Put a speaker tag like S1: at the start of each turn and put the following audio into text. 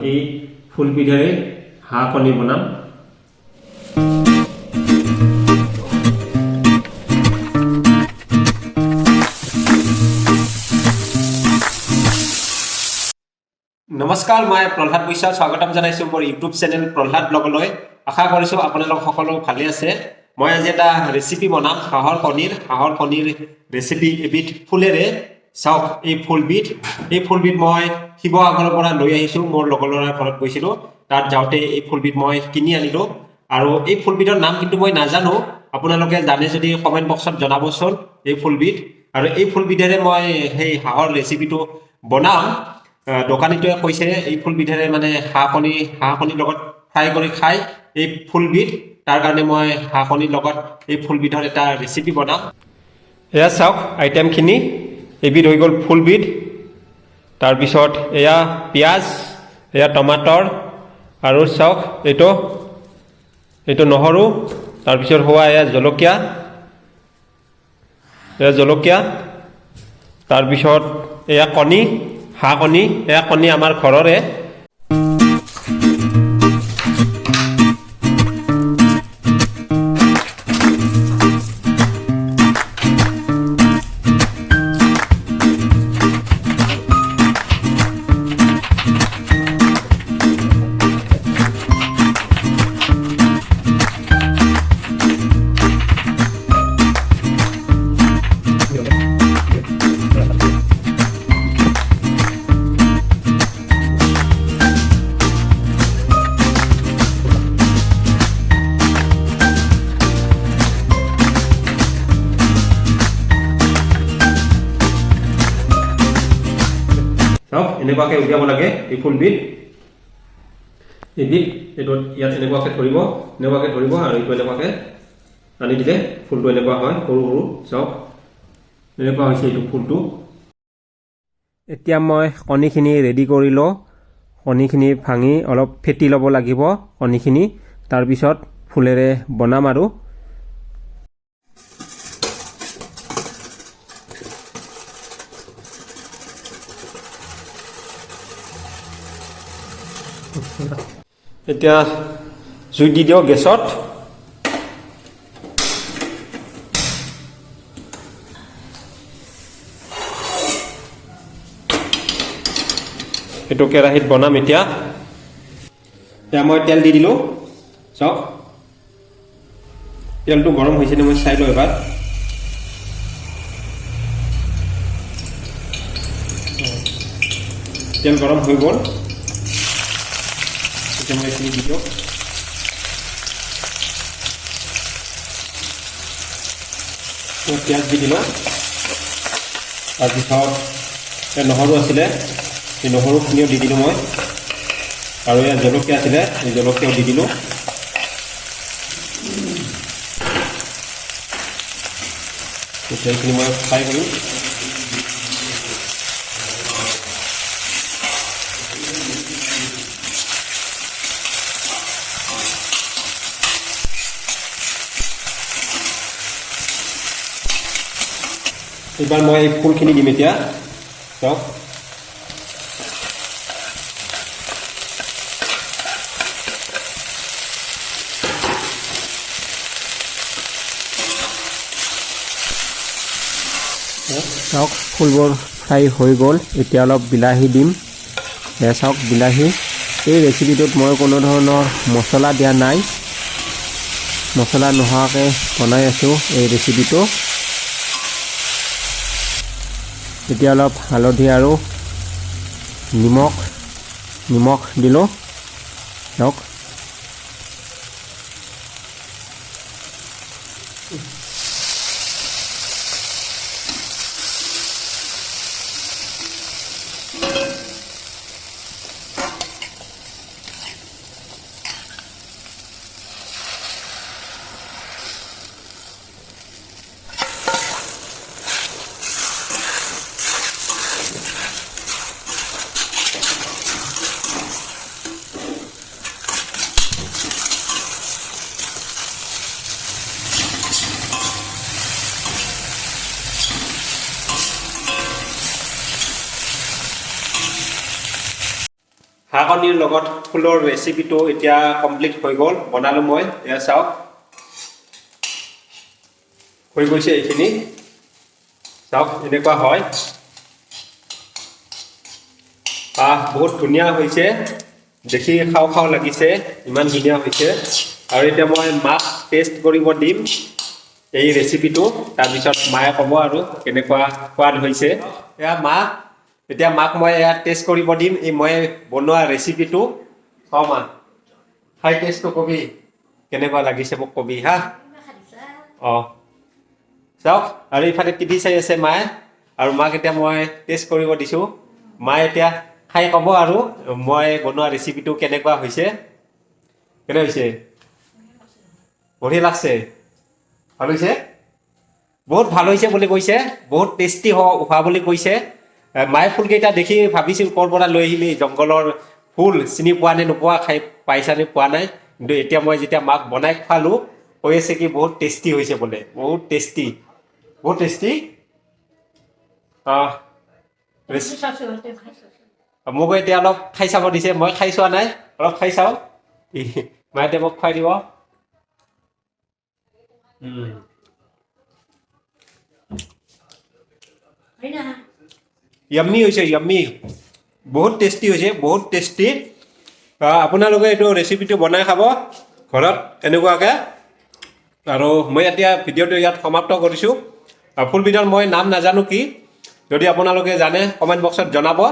S1: এই ফুলবিধেৰে হাঁহ কণী বনাম। নমস্কাৰ, মই প্ৰহ্লাদ বৈশ্য স্বাগতম জনাইছো মোৰ ইউটিউব চেনেল প্ৰহ্লাদ ব্লগলৈ। আশা কৰিছো আপোনালোক সকলো ভালে আছে। মই আজি এটা ৰেচিপি বনাম হাঁহৰ কণীৰ ৰেচিপি এবিধ ফুলেৰে। চাওক এই ফুলবিধ মই শিৱসাগৰৰ পৰা লৈ আহিছো। মোৰ লগৰ ল'ৰাৰ ঘৰত গৈছিলো, তাত যাওঁতে এই ফুলবিধ মই কিনি আনিলো। আৰু এই ফুলবিধৰ নাম কিন্তু মই নাজানো, আপোনালোকে জানে যদি কমেণ্ট বক্সত জনাবচোন এই ফুলবিধ। আৰু এই ফুলবিধেৰে মই সেই হাঁহৰ ৰেচিপিটো বনাম। দোকানীটোৱে কৈছে এই ফুলবিধেৰে মানে হাঁহ কণীৰ লগত ফ্ৰাই কৰি খাই এই ফুলবিধ, তাৰ কাৰণে মই হাঁহ কণীৰ লগত এই ফুলবিধৰ এটা ৰেচিপি বনাম। এয়া চাওক আইটেমখিনি, এবিধ হৈ গ'ল ফুলবিধ, তাৰপিছত এয়া পিঁয়াজ, এয়া টমাটৰ, আৰু চাওক এইটো নহৰু, তাৰপিছত হোৱা এয়া জলকীয়া, তাৰপিছত এয়া কণী, হাঁহ কণী, এয়া কণী আমাৰ ঘৰৰে। এনেকুৱাকে উলিয়াব লাগে এই ফুলবিধ। এইটো ইয়াত এনেকুৱাকে ধৰিব আৰু এইটো এনেকুৱাকে আনি দিলে ফুলটো এনেকুৱা হয়, সৰু সৰু। চাওক এনেকুৱা হৈছে এইটো ফুলটো। এতিয়া মই কণীখিনি ৰেডি কৰি লওঁ। কণীখিনি ভাঙি অলপ ফেটি ল'ব লাগিব কণীখিনি, তাৰপিছত ফুলেৰে বনাম। আৰু এতিয়া জুই দি দিওঁ গেছত। এইটো কেৰাহীত বনাম এতিয়া মই তেল দি দিলোঁ। চাওক তেলটো গৰম হৈছেনে মই চাই লওঁ এবাৰ। তেল গৰম হৈ গ'ল, মই এইখিনি দি দিওঁ। পিঁয়াজ দি দিলোঁ, তাৰপিছত নহৰু আছিলে, এই নহৰুখিনিও দি দিলোঁ মই, আৰু ইয়াত জলকীয়া আছিলে, এই জলকীয়াও দি দিলোঁ। এইখিনি মই ফ্ৰাই কৰিম। এইবাৰ মই ফুলখিনি দিম এতিয়া। চাওক ফুলবোৰ ফ্ৰাই হৈ গ'ল। এতিয়া অলপ বিলাহী দিম। চাওক বিলাহী। এই ৰেচিপিটোত মই কোনো ধৰণৰ মছলা দিয়া নাই, মছলা নোহোৱাকৈ বনাই আছোঁ এই ৰেচিপিটো। এতিয়া অলপ হালধি আৰু নিমখ দিলোঁ। চাওক কণীৰ লগত ফুলৰ ৰেচিপিটো এতিয়া কমপ্লিট হৈ গ'ল বনালো মই এয়া চাওক হৈ গৈছে এইখিনি চাওক এনেকুৱা হয় বহুত ধুনীয়া হৈছে দেখি খাও খাও লাগিছে ইমান ধুনীয়া হৈছে আৰু এতিয়া মই মাক টেষ্ট কৰিব দিম এই ৰেচিপিটো তাৰপিছত মায়ে ক'ব আৰু কেনেকুৱা সোৱাদ হৈছে এয়া মাক এতিয়া মাক মই এয়া টেষ্ট কৰিব দিম এই মই বনোৱা ৰেচিপিটো মা খাই টেষ্টটো কবি কেনেকুৱা লাগিছে মোক কবি হা চাওক আৰু ইফালে টিভি চাই আছে মায়ে আৰু মাক এতিয়া মই টেষ্ট কৰিব দিছোঁ মায়ে এতিয়া খাই ক'ব আৰু মই বনোৱা ৰেচিপিটো কেনেকুৱা হৈছে কেনে হৈছে বঢ়িয়া লাগছে ভাল হৈছে বহুত ভাল হৈছে বুলি কৈছে বহুত টেষ্টি হোৱা বুলি কৈছে মায়ে ফুলকেইটা দেখি ভাবিছিল ক'ৰ পৰা লৈ আহিলি জংঘলৰ ফুল চিনি পোৱা নে নোপোৱা খাই পাইছানে পোৱা নাই কিন্তু এতিয়া মই যেতিয়া মাক বনাই খোৱালোঁ কৈ আছে কি বহুত টেষ্টি হৈছে বোলে বহুত টেষ্টি মোক এতিয়া অলপ খাই চাব দিছে মই খাই চোৱা নাই অলপ খাই চাওঁ মায়ে এতিয়া মোক খুৱাই দিব য়াম্মি হৈছে য়াম্মি বহুত টেষ্টি হৈছে বহুত টেষ্টি আপোনালোকে এইটো ৰেচিপিটো বনাই খাব ঘৰত এনেকুৱাকৈ আৰু মই এতিয়া ভিডিঅ'টো ইয়াত সমাপ্ত কৰিছোঁ ফুলবিধৰ মই নাম নাজানো কি যদি আপোনালোকে জানে কমেণ্ট বক্সত জনাব